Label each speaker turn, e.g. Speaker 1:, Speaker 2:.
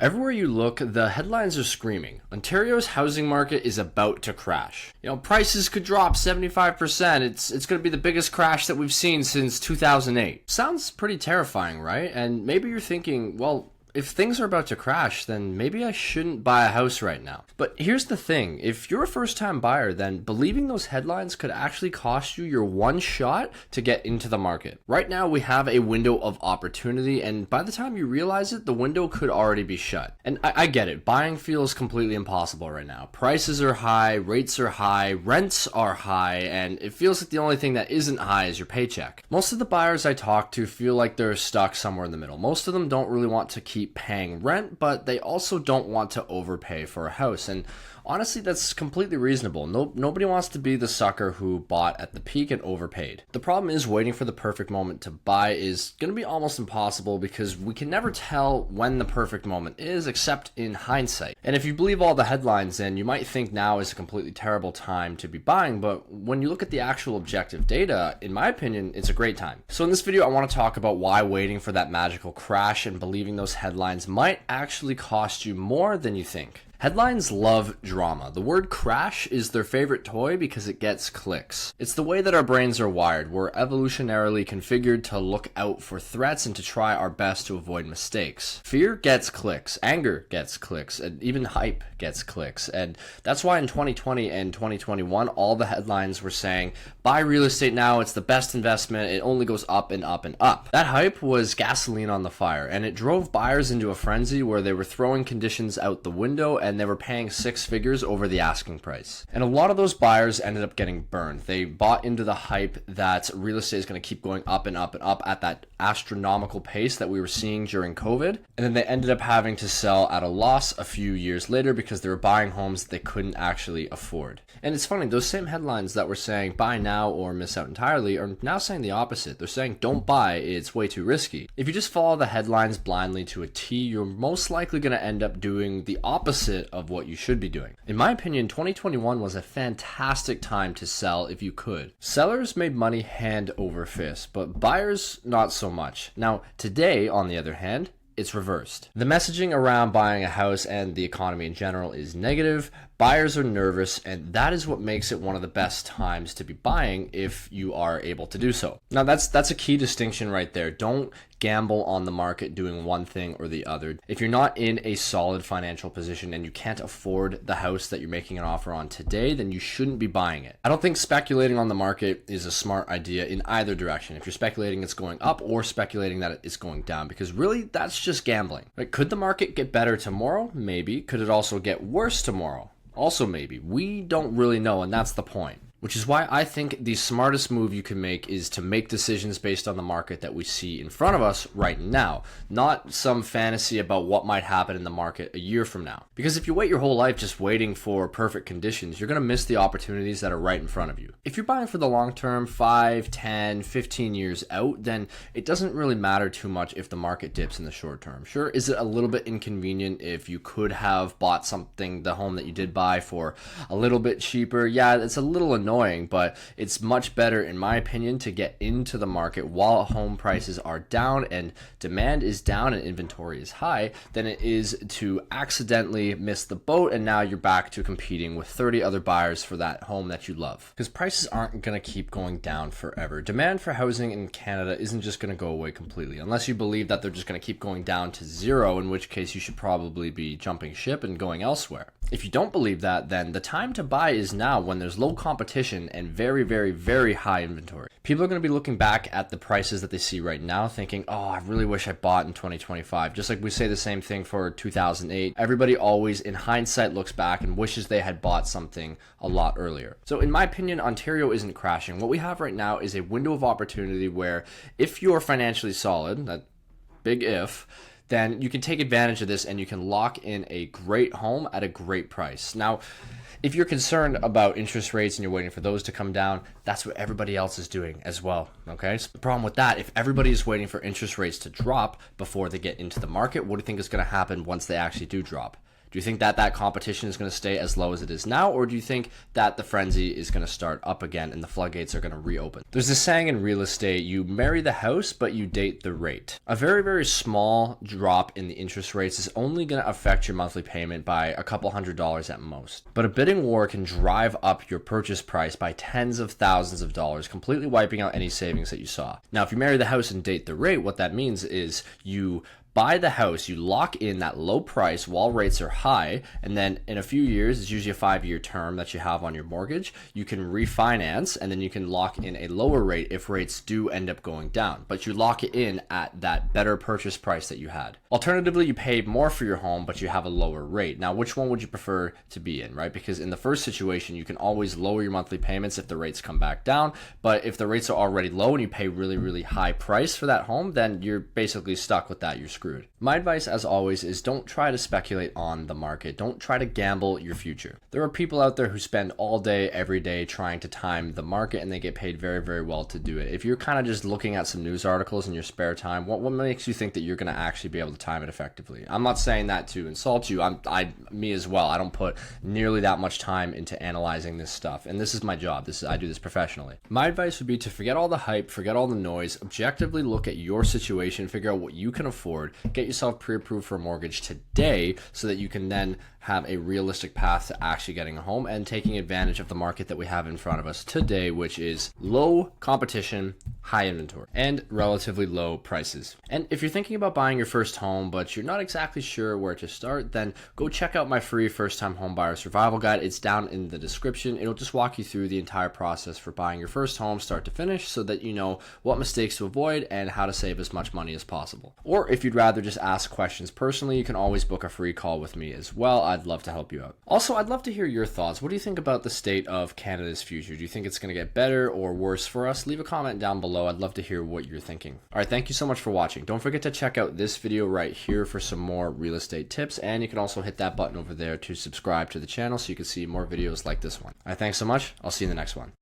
Speaker 1: Everywhere you look, the headlines are screaming. Ontario's housing market is about to crash. Prices could drop 75%. It's going to be the biggest crash that we've seen since 2008. Sounds pretty terrifying, right? And maybe you're thinking, well, if things are about to crash, then maybe I shouldn't buy a house right now. But here's the thing. If you're a first-time buyer, then believing those headlines could actually cost you your one shot to get into the market. Right now, we have a window of opportunity, and by the time you realize it, the window could already be shut. And I get it. Buying feels completely impossible right now. Prices are high, rates are high, rents are high, and it feels like the only thing that isn't high is your paycheck. Most of the buyers I talk to feel like they're stuck somewhere in the middle. Most of them don't really want to keep paying rent, but they also don't want to overpay for a house. And honestly, that's completely reasonable. Nobody wants to be the sucker who bought at the peak and overpaid. The problem is waiting for the perfect moment to buy is going to be almost impossible because we can never tell when the perfect moment is except in hindsight. And if you believe all the headlines, then you might think now is a completely terrible time to be buying, but when you look at the actual objective data, in my opinion, it's a great time. So in this video, I want to talk about why waiting for that magical crash and believing those headlines might actually cost you more than you think. Headlines love drama. The word crash is their favorite toy because it gets clicks. It's the way that our brains are wired. We're evolutionarily configured to look out for threats and to try our best to avoid mistakes. Fear gets clicks, anger gets clicks, and even hype gets clicks. And that's why in 2020 and 2021, all the headlines were saying, buy real estate now, it's the best investment, it only goes up and up and up. That hype was gasoline on the fire, and it drove buyers into a frenzy where they were throwing conditions out the window and they were paying six figures over the asking price. And a lot of those buyers ended up getting burned. They bought into the hype that real estate is going to keep going up and up and up at that astronomical pace that we were seeing during COVID. And then they ended up having to sell at a loss a few years later because they were buying homes that they couldn't actually afford. And it's funny, those same headlines that were saying buy now or miss out entirely are now saying the opposite. They're saying don't buy, it's way too risky. If you just follow the headlines blindly to a T, you're most likely going to end up doing the opposite of what you should be doing. In my opinion, 2021 was a fantastic time to sell if you could. Sellers made money hand over fist, but buyers not so much. Now, today, on the other hand, it's reversed. The messaging around buying a house and the economy in general is negative. Buyers are nervous, and that is what makes it one of the best times to be buying if you are able to do so. Now, that's a key distinction right there. Don't gamble on the market doing one thing or the other. If you're not in a solid financial position and you can't afford the house that you're making an offer on today, then you shouldn't be buying it. I don't think speculating on the market is a smart idea in either direction. If you're speculating it's going up or speculating that it's going down, because really that's just gambling. Like, could the market get better tomorrow? Maybe. Could it also get worse tomorrow? Also maybe. We don't really know, and that's the point. Which is why I think the smartest move you can make is to make decisions based on the market that we see in front of us right now, not some fantasy about what might happen in the market a year from now. Because if you wait your whole life just waiting for perfect conditions, you're going to miss the opportunities that are right in front of you. If you're buying for the long term, 5, 10, 15 years out, then it doesn't really matter too much if the market dips in the short term. Sure, is it a little bit inconvenient if you could have bought the home that you did buy for a little bit cheaper? Yeah, it's a little annoying. But it's much better, in my opinion, to get into the market while home prices are down and demand is down and inventory is high than it is to accidentally miss the boat and now you're back to competing with 30 other buyers for that home that you love. Because prices aren't going to keep going down forever. Demand for housing in Canada isn't just going to go away completely, unless you believe that they're just going to keep going down to zero, in which case you should probably be jumping ship and going elsewhere. If you don't believe that, then the time to buy is now when there's low competition and very, very, very high inventory. People are going to be looking back at the prices that they see right now thinking, oh, I really wish I bought in 2025. Just like we say the same thing for 2008. Everybody always, in hindsight, looks back and wishes they had bought something a lot earlier. So in my opinion, Ontario isn't crashing. What we have right now is a window of opportunity where if you're financially solid, that big if, then you can take advantage of this and you can lock in a great home at a great price. Now, if you're concerned about interest rates and you're waiting for those to come down, that's what everybody else is doing as well, okay? So the problem with that, if everybody is waiting for interest rates to drop before they get into the market, what do you think is going to happen once they actually do drop? Do you think that that competition is going to stay as low as it is now, or do you think that the frenzy is going to start up again and the floodgates are going to reopen? There's this saying in real estate, you marry the house, but you date the rate. A very, very small drop in the interest rates is only going to affect your monthly payment by a couple $100s at most. But a bidding war can drive up your purchase price by tens of thousands of dollars, completely wiping out any savings that you saw. Now, if you marry the house and date the rate, what that means is you buy the house, you lock in that low price while rates are high, and then in a few years, it's usually a 5-year term that you have on your mortgage, you can refinance and then you can lock in a lower rate if rates do end up going down. But you lock it in at that better purchase price that you had. Alternatively, you pay more for your home, but you have a lower rate. Now, which one would you prefer to be in, right? Because in the first situation, you can always lower your monthly payments if the rates come back down. But if the rates are already low and you pay really, really high price for that home, then you're basically stuck with that. You're screwed. My advice, as always, is don't try to speculate on the market. Don't try to gamble your future. There are people out there who spend all day, every day trying to time the market, and they get paid very, very well to do it. If you're kind of just looking at some news articles in your spare time, what makes you think that you're going to actually be able to time it effectively? I'm not saying that to insult you. Me as well. I don't put nearly that much time into analyzing this stuff, and this is my job. I do this professionally. My advice would be to forget all the hype, forget all the noise, objectively look at your situation, figure out what you can afford, get yourself pre-approved for a mortgage today so that you can then have a realistic path to actually getting a home and taking advantage of the market that we have in front of us today, which is low competition, high inventory, and relatively low prices. And if you're thinking about buying your first home, but you're not exactly sure where to start, then go check out my free first-time home buyer survival guide. It's down in the description. It'll just walk you through the entire process for buying your first home, start to finish, so that you know what mistakes to avoid and how to save as much money as possible. Or if you'd rather just ask questions personally, you can always book a free call with me as well. I'd love to help you out. Also, I'd love to hear your thoughts. What do you think about the state of Canada's future? Do you think it's going to get better or worse for us? Leave a comment down below. I'd love to hear what you're thinking. All right, thank you so much for watching. Don't forget to check out this video right here for some more real estate tips, and you can also hit that button over there to subscribe to the channel so you can see more videos like this one. All right, thanks so much. I'll see you in the next one.